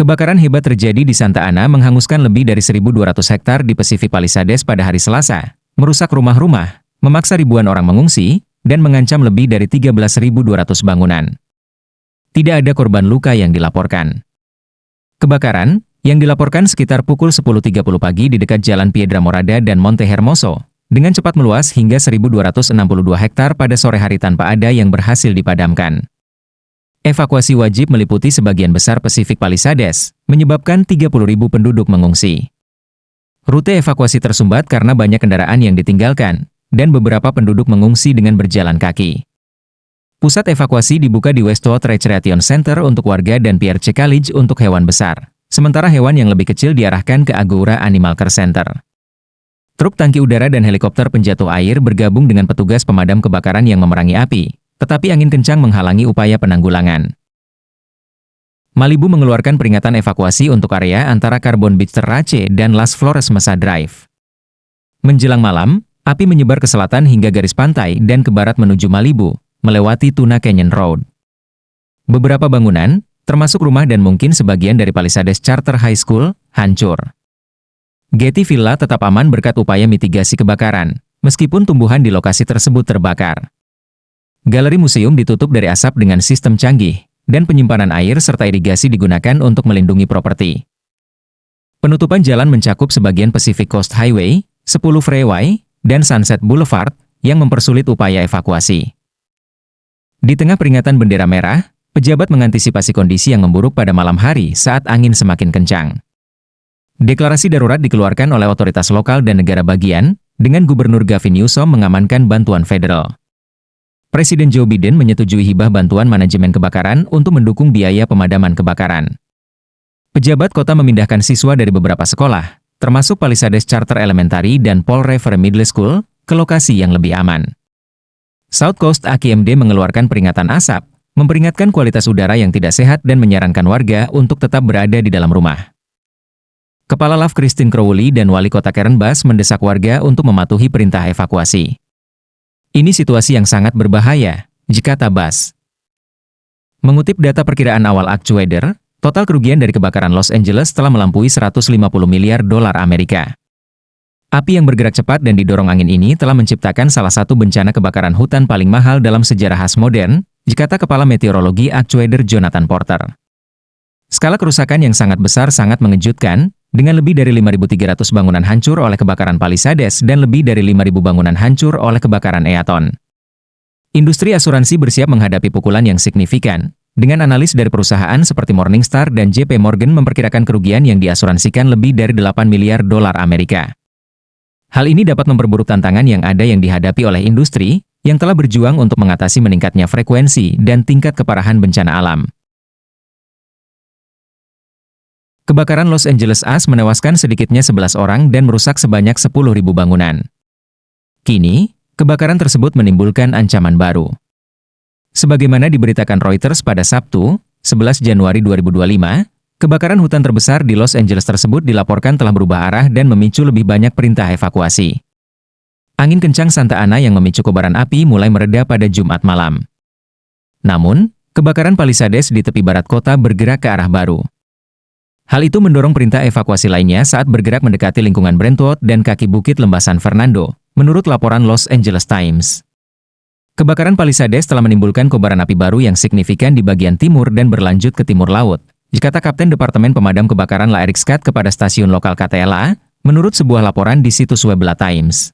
Kebakaran hebat terjadi di Santa Ana menghanguskan lebih dari 1.200 hektar di Pacific Palisades pada hari Selasa, merusak rumah-rumah, memaksa ribuan orang mengungsi, dan mengancam lebih dari 13.200 bangunan. Tidak ada korban luka yang dilaporkan. Kebakaran, yang dilaporkan sekitar pukul 10.30 pagi di dekat Jalan Piedra Morada dan Monte Hermoso, dengan cepat meluas hingga 1.262 hektar pada sore hari tanpa ada yang berhasil dipadamkan. Evakuasi wajib meliputi sebagian besar Pacific Palisades, menyebabkan 30.000 penduduk mengungsi. Rute evakuasi tersumbat karena banyak kendaraan yang ditinggalkan, dan beberapa penduduk mengungsi dengan berjalan kaki. Pusat evakuasi dibuka di Westwood Recreation Center untuk warga dan Pierre College untuk hewan besar, sementara hewan yang lebih kecil diarahkan ke Agoura Animal Care Center. Truk tangki udara dan helikopter penjatuh air bergabung dengan petugas pemadam kebakaran yang memerangi api, tetapi angin kencang menghalangi upaya penanggulangan. Malibu mengeluarkan peringatan evakuasi untuk area antara Carbon Beach Terrace dan Las Flores Mesa Drive. Menjelang malam, api menyebar ke selatan hingga garis pantai dan ke barat menuju Malibu, melewati Tuna Canyon Road. Beberapa bangunan, termasuk rumah dan mungkin sebagian dari Palisades Charter High School, hancur. Getty Villa tetap aman berkat upaya mitigasi kebakaran, meskipun tumbuhan di lokasi tersebut terbakar. Galeri museum ditutup dari asap dengan sistem canggih, dan penyimpanan air serta irigasi digunakan untuk melindungi properti. Penutupan jalan mencakup sebagian Pacific Coast Highway, 10 Freeway, dan Sunset Boulevard, yang mempersulit upaya evakuasi. Di tengah peringatan bendera merah, pejabat mengantisipasi kondisi yang memburuk pada malam hari saat angin semakin kencang. Deklarasi darurat dikeluarkan oleh otoritas lokal dan negara bagian, dengan Gubernur Gavin Newsom mengamankan bantuan federal. Presiden Joe Biden menyetujui hibah bantuan manajemen kebakaran untuk mendukung biaya pemadaman kebakaran. Pejabat kota memindahkan siswa dari beberapa sekolah, termasuk Palisades Charter Elementary dan Paul Revere Middle School, ke lokasi yang lebih aman. South Coast AQMD mengeluarkan peringatan asap, memperingatkan kualitas udara yang tidak sehat dan menyarankan warga untuk tetap berada di dalam rumah. Kepala LAF Christine Crowley dan Wali Kota Karen Bass mendesak warga untuk mematuhi perintah evakuasi. Ini situasi yang sangat berbahaya, jika Tabas. Mengutip data perkiraan awal AccuWeather, total kerugian dari kebakaran Los Angeles telah melampaui 150 miliar dolar Amerika. Api yang bergerak cepat dan didorong angin ini telah menciptakan salah satu bencana kebakaran hutan paling mahal dalam sejarah khas modern, dikata Kepala Meteorologi AccuWeather Jonathan Porter. Skala kerusakan yang sangat besar sangat mengejutkan, dengan lebih dari 5.300 bangunan hancur oleh kebakaran Palisades dan lebih dari 5.000 bangunan hancur oleh kebakaran Eaton. Industri asuransi bersiap menghadapi pukulan yang signifikan, dengan analis dari perusahaan seperti Morningstar dan JP Morgan memperkirakan kerugian yang diasuransikan lebih dari 8 miliar dolar Amerika. Hal ini dapat memperburuk tantangan yang ada yang dihadapi oleh industri, yang telah berjuang untuk mengatasi meningkatnya frekuensi dan tingkat keparahan bencana alam. Kebakaran Los Angeles AS menewaskan sedikitnya 11 orang dan merusak sebanyak 10.000 bangunan. Kini, kebakaran tersebut menimbulkan ancaman baru. Sebagaimana diberitakan Reuters pada Sabtu, 11 Januari 2025, kebakaran hutan terbesar di Los Angeles tersebut dilaporkan telah berubah arah dan memicu lebih banyak perintah evakuasi. Angin kencang Santa Ana yang memicu kobaran api mulai mereda pada Jumat malam. Namun, kebakaran Palisades di tepi barat kota bergerak ke arah baru. Hal itu mendorong perintah evakuasi lainnya saat bergerak mendekati lingkungan Brentwood dan kaki bukit lembah San Fernando, menurut laporan Los Angeles Times. Kebakaran Palisades telah menimbulkan kobaran api baru yang signifikan di bagian timur dan berlanjut ke timur laut, dikata Kapten Departemen Pemadam Kebakaran La Eric Scott kepada stasiun lokal KTLA, menurut sebuah laporan di situs web La Times.